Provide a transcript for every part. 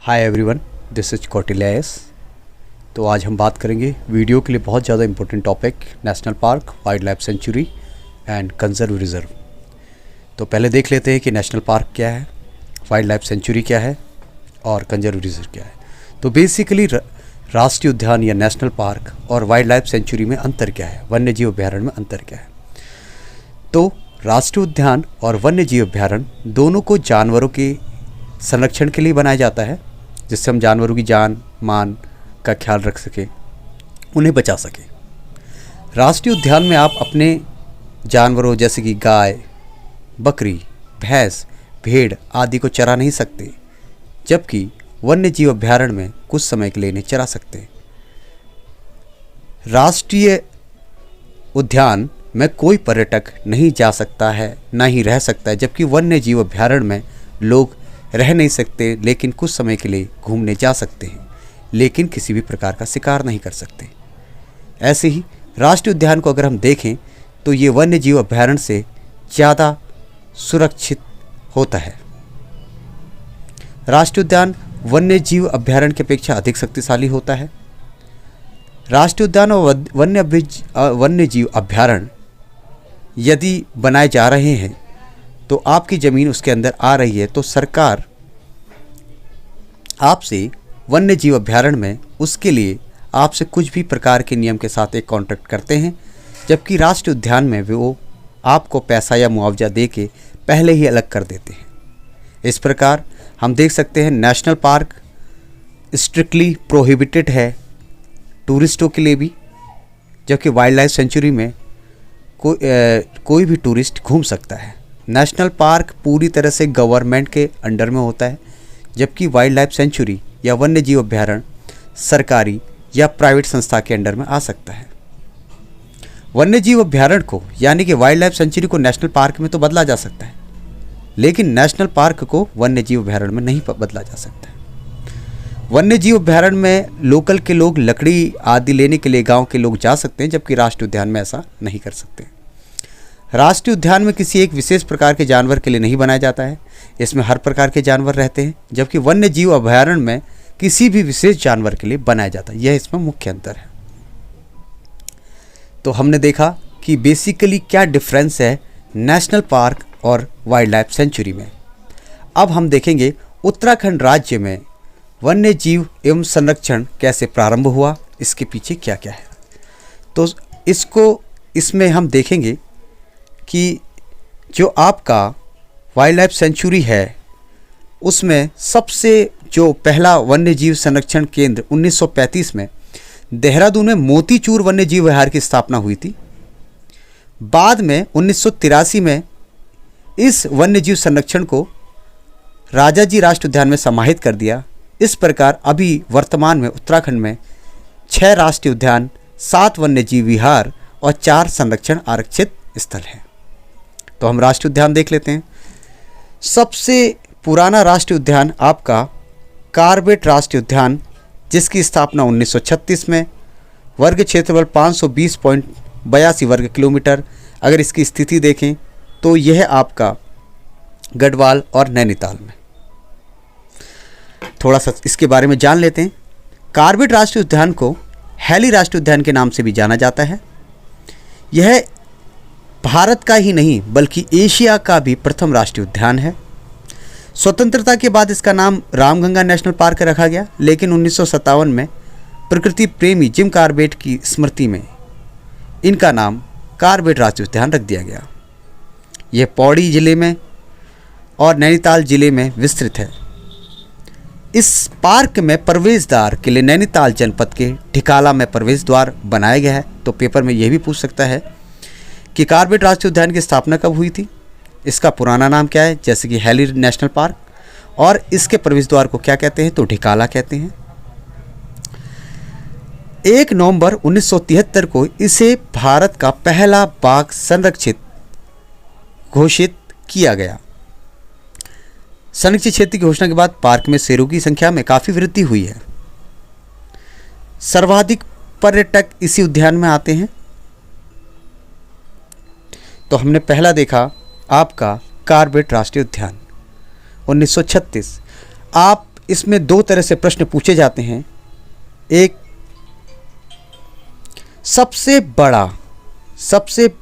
Hi everyone, this is Kautilya S. तो आज हम बात करेंगे वीडियो के लिए बहुत ज़्यादा important topic national park, wild life sanctuary and conserve reserve. तो पहले देख लेते हैं कि नेशनल पार्क क्या है, वाइल्ड लाइफ सेंचुरी क्या है और कंजर्व रिजर्व क्या है। तो बेसिकली राष्ट्रीय उद्यान या नेशनल पार्क और वाइल्ड लाइफ सेंचुरी में अंतर क्या है, वन्य जीव अभ्यारण्य में अंतर क्या है। तो राष्ट्रीय उद्यान और वन्य जीव अभ्यारण्य दोनों को जानवरों के संरक्षण के लिए बनाया जाता है, जिससे हम जानवरों की जान मान का ख्याल रख सकें, उन्हें बचा सकें। राष्ट्रीय उद्यान में आप अपने जानवरों जैसे कि गाय, बकरी, भैंस, भेड़ आदि को चरा नहीं सकते, जबकि वन्य जीव अभ्यारण्य में कुछ समय के लिए इन्हें चरा सकते हैं। राष्ट्रीय उद्यान में कोई पर्यटक नहीं जा सकता है, ना ही रह सकता है, जबकि वन्य जीव अभ्यारण्य में लोग रह नहीं सकते, लेकिन कुछ समय के लिए घूमने जा सकते हैं, लेकिन किसी भी प्रकार का शिकार नहीं कर सकते। ऐसे ही राष्ट्रीय उद्यान को अगर हम देखें तो ये वन्य जीव अभ्यारण्य से ज़्यादा सुरक्षित होता है। राष्ट्रीय उद्यान वन्य जीव अभ्यारण्य की अपेक्षा अधिक शक्तिशाली होता है। राष्ट्रीय उद्यान और वन्य जीव अभ्यारण्य यदि बनाए जा रहे हैं तो आपकी ज़मीन उसके अंदर आ रही है, तो सरकार आपसे वन्य जीव अभ्यारण्य में उसके लिए आपसे कुछ भी प्रकार के नियम के साथ एक कॉन्ट्रैक्ट करते हैं, जबकि राष्ट्रीय उद्यान में वो आपको पैसा या मुआवजा दे के पहले ही अलग कर देते हैं। इस प्रकार हम देख सकते हैं नेशनल पार्क स्ट्रिक्टली प्रोहिबिटेड है टूरिस्टों के लिए भी, जबकि वाइल्ड लाइफ सेंचुरी में कोई भी टूरिस्ट घूम सकता है। नेशनल पार्क पूरी तरह से गवर्नमेंट के अंडर में होता है, जबकि वाइल्ड लाइफ सेंचुरी या वन्य जीव अभ्यारण्य सरकारी या प्राइवेट संस्था के अंडर में आ सकता है। वन्य जीव अभ्यारण्य को यानी कि वाइल्ड लाइफ सेंचुरी को नेशनल पार्क में तो बदला जा सकता है, लेकिन नेशनल पार्क को वन्य जीव अभ्यारण्य में नहीं बदला जा सकता है। वन्य जीव अभ्यारण्य में लोकल के लोग लकड़ी आदि लेने के लिए गाँव के लोग जा सकते हैं, जबकि राष्ट्रीय उद्यान में ऐसा नहीं कर सकते। राष्ट्रीय उद्यान में किसी एक विशेष प्रकार के जानवर के लिए नहीं बनाया जाता है, इसमें हर प्रकार के जानवर रहते हैं, जबकि वन्य जीव अभयारण्य में किसी भी विशेष जानवर के लिए बनाया जाता है। यह इसमें मुख्य अंतर है। तो हमने देखा कि बेसिकली क्या डिफरेंस है नेशनल पार्क और वाइल्ड लाइफ सेंचुरी में। अब हम देखेंगे उत्तराखंड राज्य में वन्य जीव एवं संरक्षण कैसे प्रारंभ हुआ, इसके पीछे क्या क्या है। तो इसमें हम देखेंगे कि जो आपका वाइल्ड लाइफ सेंचुरी है उसमें सबसे जो पहला वन्य जीव संरक्षण केंद्र 1935 में देहरादून में मोतीचूर वन्य जीव विहार की स्थापना हुई थी। बाद में 1983 में इस वन्य जीव संरक्षण को राजाजी राष्ट्रीय उद्यान में समाहित कर दिया। इस प्रकार अभी वर्तमान में उत्तराखंड में 6 राष्ट्रीय उद्यान, 7 वन्य जीव विहार और 4 संरक्षण आरक्षित स्थल हैं। तो हम राष्ट्रीय उद्यान देख लेते हैं। सबसे पुराना राष्ट्रीय उद्यान आपका कार्बेट राष्ट्रीय उद्यान, जिसकी स्थापना 1936 में, वर्ग क्षेत्रफल 520.82 वर्ग किलोमीटर। अगर इसकी स्थिति देखें तो यह आपका गढ़वाल और नैनीताल में। थोड़ा सा इसके बारे में जान लेते हैं। कार्बेट राष्ट्रीय उद्यान को हैली राष्ट्रीय उद्यान के नाम से भी जाना जाता है। यह भारत का ही नहीं बल्कि एशिया का भी प्रथम राष्ट्रीय उद्यान है। स्वतंत्रता के बाद इसका नाम रामगंगा नेशनल पार्क रखा गया, लेकिन 1957 में प्रकृति प्रेमी जिम कार्बेट की स्मृति में इनका नाम कार्बेट राष्ट्रीय उद्यान रख दिया गया। यह पौड़ी जिले में और नैनीताल जिले में विस्तृत है। इस पार्क में प्रवेश द्वार के लिए नैनीताल जनपद के ढिकाला में प्रवेश द्वार बनाया गया है। तो पेपर में यह भी पूछ सकता है कि कार्बेट राष्ट्रीय उद्यान की स्थापना कब हुई थी, इसका पुराना नाम क्या है, जैसे कि हैली नेशनल पार्क, और इसके प्रवेश द्वार को क्या कहते हैं, तो ढिकाला कहते हैं। 1 नवंबर 1973 को इसे भारत का पहला बाघ संरक्षित घोषित किया गया। संरक्षित क्षेत्र की घोषणा के बाद पार्क में शेरों की संख्या में काफ़ी वृद्धि हुई है। सर्वाधिक पर्यटक इसी उद्यान में आते हैं। तो हमने पहला देखा आपका कार्बेट राष्ट्रीय उद्यान 1936। आप इसमें दो तरह से प्रश्न पूछे जाते हैं। एक, सबसे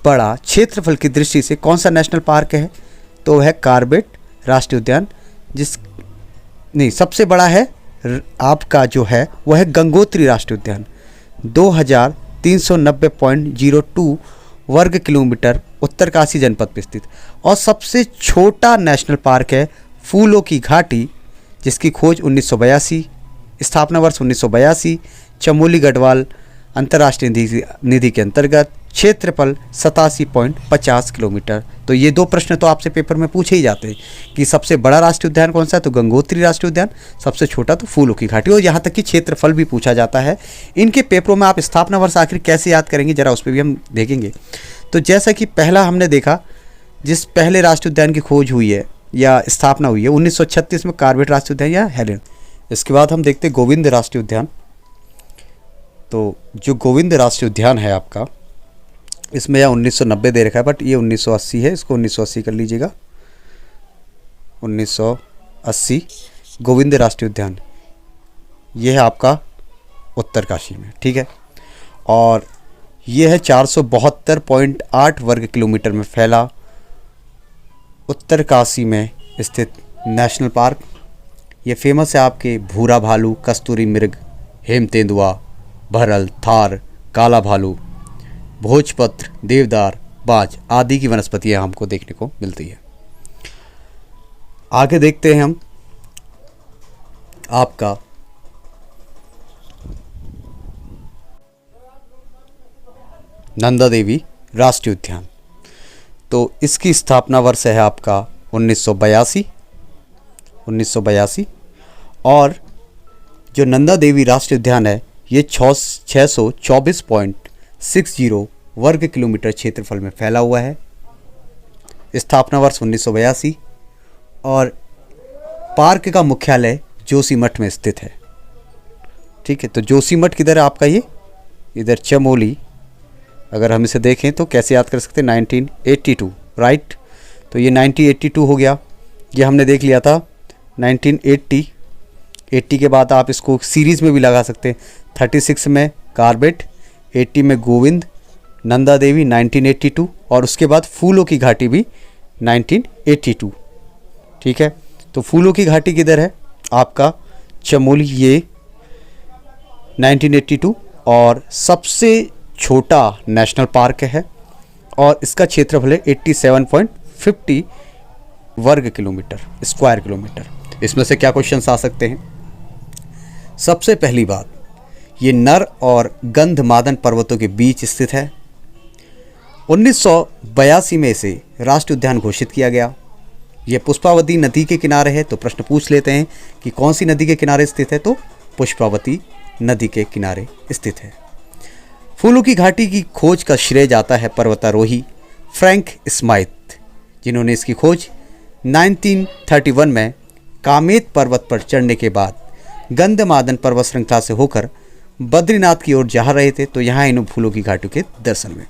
बड़ा क्षेत्रफल की दृष्टि से कौन सा नेशनल पार्क है, तो वह है कॉर्बेट राष्ट्रीय उद्यान। सबसे बड़ा है आपका जो है वह है गंगोत्री राष्ट्रीय उद्यान, 2390.02 वर्ग किलोमीटर उत्तरकाशी जनपद में स्थित। और सबसे छोटा नेशनल पार्क है फूलों की घाटी, जिसकी खोज 1982, स्थापना वर्ष 1982, चमोली गढ़वाल अंतर्राष्ट्रीय निधि के अंतर्गत, क्षेत्रफल 87.50 किलोमीटर। तो ये दो प्रश्न तो आपसे पेपर में पूछे ही जाते हैं कि सबसे बड़ा राष्ट्रीय उद्यान कौन सा है, तो गंगोत्री राष्ट्रीय उद्यान, सबसे छोटा तो फूलों की घाटी, और यहाँ तक कि क्षेत्रफल भी पूछा जाता है। इनके पेपरों में आप स्थापना वर्ष आखिर कैसे याद करेंगे, जरा उस पर भी हम देखेंगे। तो जैसा कि पहला हमने देखा, जिस पहले राष्ट्रीय उद्यान की खोज हुई है या स्थापना हुई है 1936 में, कॉर्बेट राष्ट्रीय उद्यान या हेलेन। इसके बाद हम देखते हैं गोविंद राष्ट्रीय उद्यान। तो जो गोविंद राष्ट्रीय उद्यान है आपका, इसमें यह 1990 दे रखा है, बट ये 1980 है, इसको 1980 कर लीजिएगा। 1980 गोविंद राष्ट्रीय उद्यान, ये है आपका उत्तरकाशी में, ठीक है। और ये है 472.8 वर्ग किलोमीटर में फैला उत्तरकाशी में स्थित नेशनल पार्क। ये फेमस है आपके भूरा भालू, कस्तूरी मृग, हेम तेंदुआ, भरल, थार, काला भालू, भोजपत्र, देवदार, बाज आदि की वनस्पतियां हमको देखने को मिलती है। आगे देखते हैं हम आपका नंदा देवी राष्ट्रीय उद्यान। तो इसकी स्थापना वर्ष है आपका 1982। और जो नंदा देवी राष्ट्रीय उद्यान है ये 624.60 वर्ग किलोमीटर क्षेत्रफल में फैला हुआ है। स्थापना वर्ष 1982 और पार्क का मुख्यालय जोशीमठ में स्थित है, ठीक है। तो जोशीमठ किधर है आपका, ये इधर चमोली। अगर हम इसे देखें तो कैसे याद कर सकते हैं, 1982, राइट। तो ये 1982 हो गया, ये हमने देख लिया था 1980 के बाद आप इसको सीरीज़ में भी लगा सकते हैं। 36 में कॉर्बेट, 80 में गोविंद, नंदा देवी 1982, और उसके बाद फूलों की घाटी भी 1982, ठीक है। तो फूलों की घाटी किधर है आपका, चमोली, ये 1982, और सबसे छोटा नेशनल पार्क है और इसका क्षेत्रफल है 87.50 वर्ग किलोमीटर, स्क्वायर किलोमीटर। इसमें से क्या क्वेश्चंस आ सकते हैं। सबसे पहली बात, ये नर और गंधमादन पर्वतों के बीच स्थित है। 1982 में इसे राष्ट्रीय उद्यान घोषित किया गया। यह पुष्पावती नदी के किनारे है। तो प्रश्न पूछ लेते हैं कि कौन सी नदी के किनारे स्थित है, तो पुष्पावती नदी के किनारे स्थित है। फूलों की घाटी की खोज का श्रेय जाता है पर्वतारोही फ्रैंक स्माइथ, जिन्होंने इसकी खोज 1931 में कामेत पर्वत पर चढ़ने के बाद गंधमादन पर्वत श्रृंखला से होकर बद्रीनाथ की ओर जा रहे थे। तो यहाँ इन फूलों की घाटी के दर्शन में,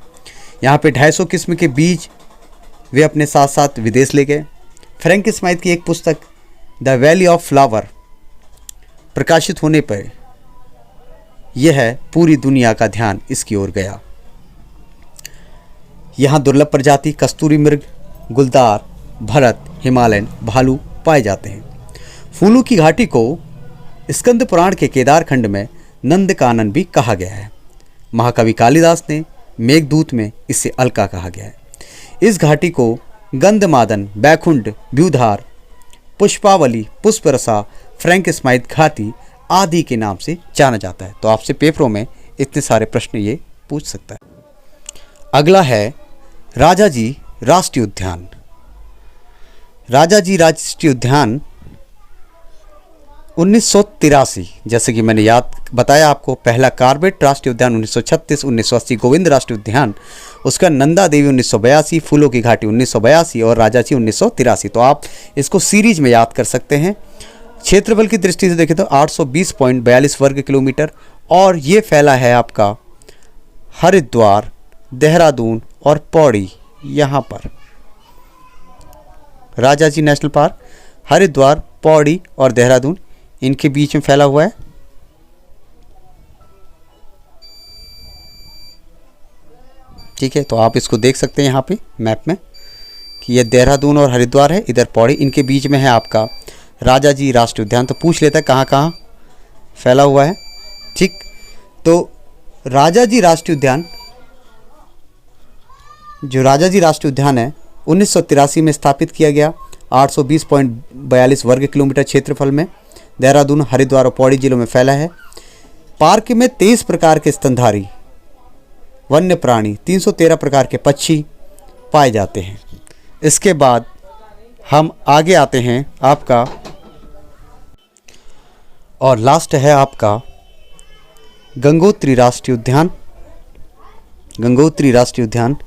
यहाँ पे 250 किस्म के बीज वे अपने साथ साथ विदेश ले गए। फ्रैंक स्माइथ की एक पुस्तक द वैली ऑफ फ्लावर प्रकाशित होने पर यह पूरी दुनिया का ध्यान इसकी ओर गया। यहाँ दुर्लभ प्रजाति कस्तूरी मृग, गुलदार, भरत, हिमालयन भालू पाए जाते हैं। फूलों की घाटी को स्कंद पुराण के केदार खंड में नंदकानन भी कहा गया है। महाकवि कालिदास ने मेघदूत में इसे अलका कहा गया है। इस घाटी को गंधमादन, बैकुंठ, ब्यूधार, पुष्पावली, पुष्परसा, फ्रैंक स्माइथ घाटी आदि के नाम से जाना जाता है। तो आपसे पेपरों में इतने सारे प्रश्न ये पूछ सकता है। अगला है राजाजी राष्ट्रीय उद्यान। राजाजी राष्ट्रीय उद्यान 1983, जैसे कि मैंने बताया आपको, पहला कॉर्बेट राष्ट्रीय उद्यान 1936, 1980 गोविंद राष्ट्रीय उद्यान, उसका नंदा देवी 1982, फूलों की घाटी 1982 और राजाजी 1983। तो आप इसको सीरीज में याद कर सकते हैं। क्षेत्रफल की दृष्टि से देखें तो 820.42 वर्ग किलोमीटर, और ये फैला है आपका हरिद्वार, देहरादून और पौड़ी। यहाँ पर राजाजी नेशनल पार्क, हरिद्वार, पौड़ी और देहरादून, इनके बीच में फैला हुआ है। ठीक है, तो आप इसको देख सकते हैं यहाँ पे मैप में कि ये देहरादून और हरिद्वार है, इधर पौड़ी, इनके बीच में है आपका राजा जी राष्ट्रीय उद्यान। तो पूछ लेता है कहाँ कहाँ फैला हुआ है। ठीक, तो राजा जी राष्ट्रीय उद्यान, जो राजा जी राष्ट्रीय उद्यान है 1983 में स्थापित किया गया, 820.42 वर्ग किलोमीटर क्षेत्रफल में देहरादून, हरिद्वार और पौड़ी जिलों में फैला है। पार्क में 23 प्रकार के स्तनधारी वन्य प्राणी, 313 प्रकार के पक्षी पाए जाते हैं। इसके बाद हम आगे आते हैं आपका, और लास्ट है आपका गंगोत्री राष्ट्रीय उद्यान। गंगोत्री राष्ट्रीय उद्यान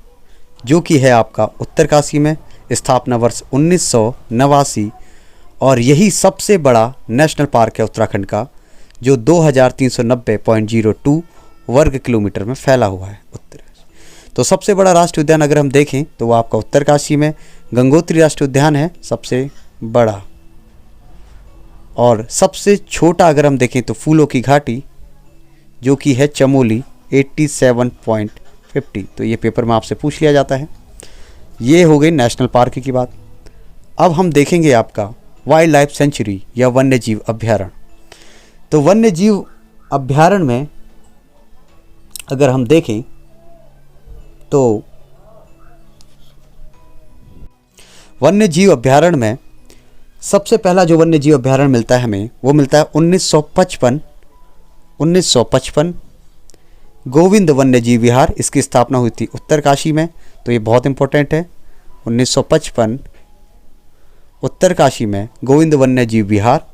जो कि है आपका उत्तरकाशी में, स्थापना वर्ष 1989, और यही सबसे बड़ा नेशनल पार्क है उत्तराखंड का, जो 2390.02 वर्ग किलोमीटर में फैला हुआ है उत्तर। तो सबसे बड़ा राष्ट्रीय उद्यान अगर हम देखें तो वो आपका उत्तरकाशी में गंगोत्री राष्ट्रीय उद्यान है सबसे बड़ा, और सबसे छोटा अगर हम देखें तो फूलों की घाटी जो कि है चमोली 87.50। तो ये पेपर में आपसे पूछ लिया जाता है। ये हो गई नेशनल पार्क की बात। अब हम देखेंगे आपका वाइल्ड लाइफ सेंचुरी या वन्य जीव अभ्यारण्य। तो वन्य जीव अभ्यारण्य में अगर हम देखें तो वन्य जीव अभ्यारण्य में सबसे पहला जो वन्य जीव अभ्यारण्य मिलता है हमें, वो मिलता है 1955 गोविंद वन्य जीव विहार। इसकी स्थापना हुई थी उत्तरकाशी में, तो ये बहुत इंपॉर्टेंट है। 1955 उत्तरकाशी में गोविंद वन्य जीव विहार।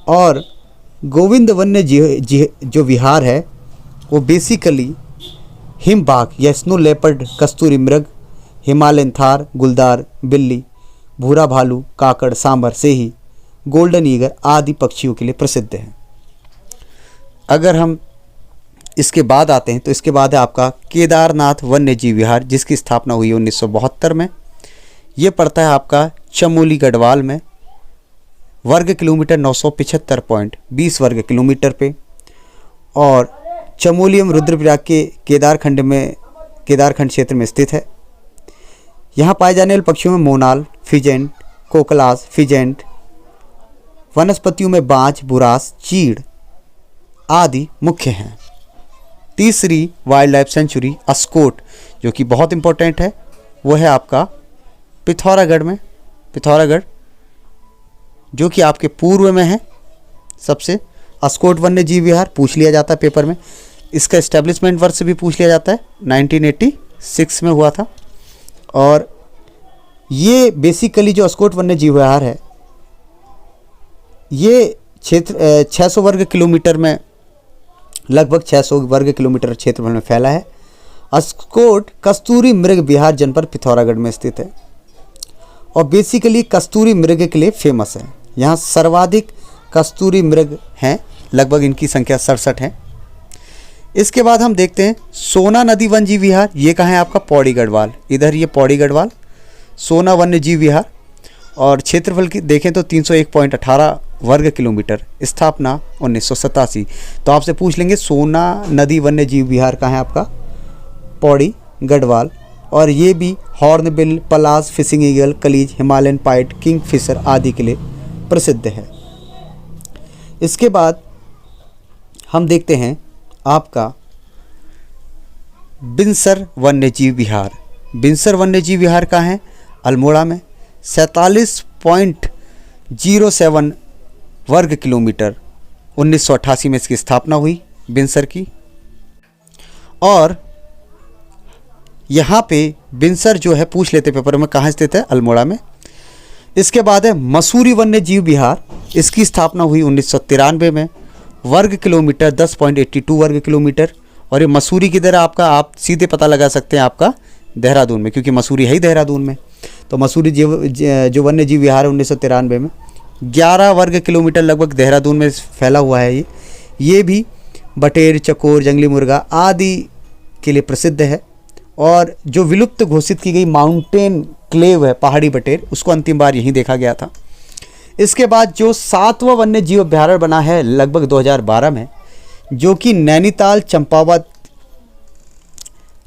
और गोविंद वन्य जीव जो विहार है वो बेसिकली हिमबाघ या स्नो लेपर्ड, कस्तूरी मृग, हिमालयन थार, गुलदार बिल्ली, भूरा भालू, काकड़, सांबर, सेही, गोल्डन ईगर आदि पक्षियों के लिए प्रसिद्ध है। अगर हम इसके बाद आते हैं तो इसके बाद है आपका केदारनाथ वन्य जीव विहार, जिसकी स्थापना हुई 1972 में। ये पड़ता है आपका चमोली गढ़वाल में, वर्ग किलोमीटर 975.20 वर्ग किलोमीटर पे, और चमोली एवं रुद्रप्रयाग के केदारखंड क्षेत्र में स्थित है। यहाँ पाए जाने वाले पक्षियों में मोनाल, फिजेंट, कोकलास, फिजेंट, वनस्पतियों में बाज, बुरास, चीड़ आदि मुख्य हैं। तीसरी वाइल्ड लाइफ सेंचुरी अस्कोट जो कि बहुत इंपॉर्टेंट है, वो है आपका पिथौरागढ़ में, पिथौरागढ़ जो कि आपके पूर्व में है सबसे। अस्कोट वन्य जीव विहार पूछ लिया जाता है पेपर में। इसका एस्टेब्लिशमेंट वर्ष भी पूछ लिया जाता है, 1986 में हुआ था। और ये बेसिकली जो अस्कोट वन्य जीव विहार है, ये क्षेत्र 600 वर्ग किलोमीटर में, लगभग 600 वर्ग किलोमीटर क्षेत्रफल में फैला है। अस्कोट कस्तूरी मृग विहार जनपद पिथौरागढ़ में स्थित है, और बेसिकली कस्तूरी मृग के लिए फेमस है। यहाँ सर्वाधिक कस्तूरी मृग हैं, लगभग इनकी संख्या 67 है। इसके बाद हम देखते हैं सोना नदी वन्य जीव विहार। ये कहाँ है आपका? पौड़ी गढ़वाल। इधर ये पौड़ी गढ़वाल सोना वन्य जीव विहार, और क्षेत्रफल की देखें तो 301.18 वर्ग किलोमीटर, स्थापना 1987। तो आपसे पूछ लेंगे सोना नदी वन्य जीव विहार कहाँ है आपका? पौड़ी गढ़वाल। और ये भी हॉर्नबिल, पलास, फिशिंग ईगल, कलीज, हिमालयन पाइट, किंग फिशर आदि के लिए प्रसिद्ध है। इसके बाद हम देखते हैं आपका बिनसर वन्य जीव विहार। बिनसर वन्य जीव विहार कहाँ है? अल्मोड़ा में, 47.07 वर्ग किलोमीटर, 1988 में इसकी स्थापना हुई बिनसर की। और यहाँ पे बिनसर जो है पूछ लेते पेपर में कहाँ स्थित है? अल्मोड़ा में। इसके बाद है मसूरी वन्य जीव विहार। इसकी स्थापना हुई 1993 में, वर्ग किलोमीटर 10.82 वर्ग किलोमीटर। और ये मसूरी की तरह आपका, आप सीधे पता लगा सकते हैं आपका देहरादून में, क्योंकि मसूरी है ही देहरादून में। तो मसूरी जो वन्य जीव विहार है 1993 में 11 वर्ग किलोमीटर लगभग देहरादून में फैला हुआ है। ये भी बटेर, चकोर, जंगली मुर्गा आदि के लिए प्रसिद्ध है। और जो विलुप्त घोषित की गई माउंटेन क्लेव है, पहाड़ी बटेर, उसको अंतिम बार यहीं देखा गया था। इसके बाद जो 7वां वन्य जीव अभ्यारण्य बना है लगभग 2012 में, जो कि नैनीताल चंपावत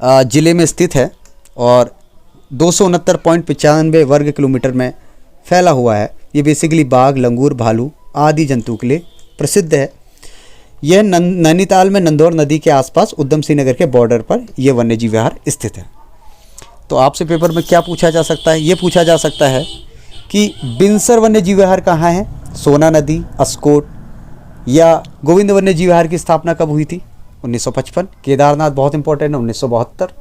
ज़िले में स्थित है और 269.95 वर्ग किलोमीटर में फैला हुआ है। ये बेसिकली बाघ, लंगूर, भालू आदि जंतु के लिए प्रसिद्ध है। यह नैनीताल में नंदौर नदी के आसपास उधम सिंह नगर के बॉर्डर पर यह वन्यजीव विहार स्थित है। तो आपसे पेपर में क्या पूछा जा सकता है? ये पूछा जा सकता है कि बिनसर वन्यजीव विहार कहाँ है? सोना नदी, अस्कोट या गोविंद वन्यजीव विहार की स्थापना कब हुई थी? 1955। केदारनाथ बहुत इंपॉर्टेंट है, 1972।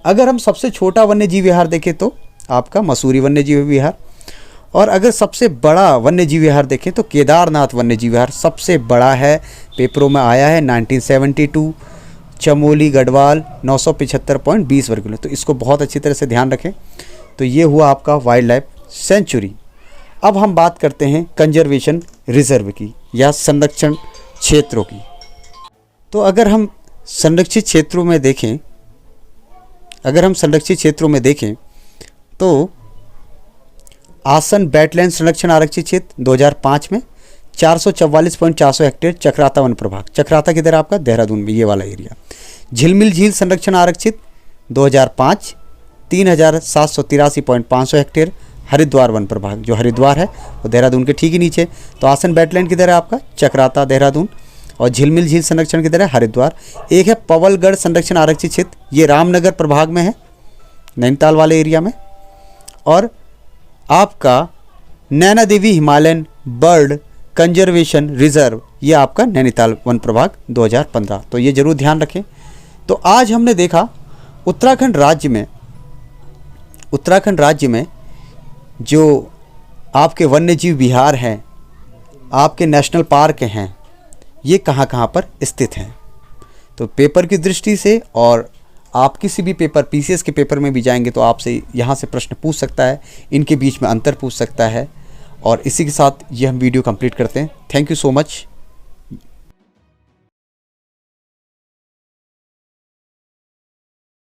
अगर हम सबसे छोटा वन्यजीव विहार देखें तो आपका मसूरी वन्यजीव विहार, और अगर सबसे बड़ा वन्यजीव विहार देखें तो केदारनाथ वन्यजीव विहार सबसे बड़ा है। पेपरों में आया है 1972, चमोली गढ़वाल 975.20 वर्ग किलोमीटर। तो इसको बहुत अच्छी तरह से ध्यान रखें। तो ये हुआ आपका वाइल्ड लाइफ सेंचुरी। अब हम बात करते हैं कंजर्वेशन रिजर्व की या संरक्षण क्षेत्रों की। तो अगर हम संरक्षित क्षेत्रों में देखें तो आसन वेटलैंड संरक्षण आरक्षित क्षेत्र 2005 में 444.400 हेक्टेयर चक्राता वन प्रभाग। चक्राता किधर आपका? देहरादून में, ये वाला एरिया। झिलमिल झील संरक्षण आरक्षित 2005 3783.500 हेक्टेयर हरिद्वार वन प्रभाग। जो हरिद्वार है वो देहरादून के ठीक ही नीचे। तो आसन वेटलैंड किधर है आपका? चक्राता देहरादून। और झिलमिल झील संरक्षण किधर है? हरिद्वार। एक है पवलगढ़ संरक्षण आरक्षित क्षेत्र, ये रामनगर प्रभाग में है, नैनीताल वाले एरिया में। और आपका Naina Devi Himalayan bird conservation reserve, ये आपका नैनीताल वन प्रभाग 2015। तो ये जरूर ध्यान रखें। तो आज हमने देखा उत्तराखंड राज्य में जो आपके वन्यजीव विहार हैं, आपके नेशनल पार्क हैं, ये कहाँ कहाँ पर स्थित हैं। तो पेपर की दृष्टि से, और आप किसी भी पेपर पीसीएस के पेपर में भी जाएंगे तो आपसे यहाँ से प्रश्न पूछ सकता है, इनके बीच में अंतर पूछ सकता है। और इसी के साथ ये हम वीडियो कंप्लीट करते हैं। Thank you so much.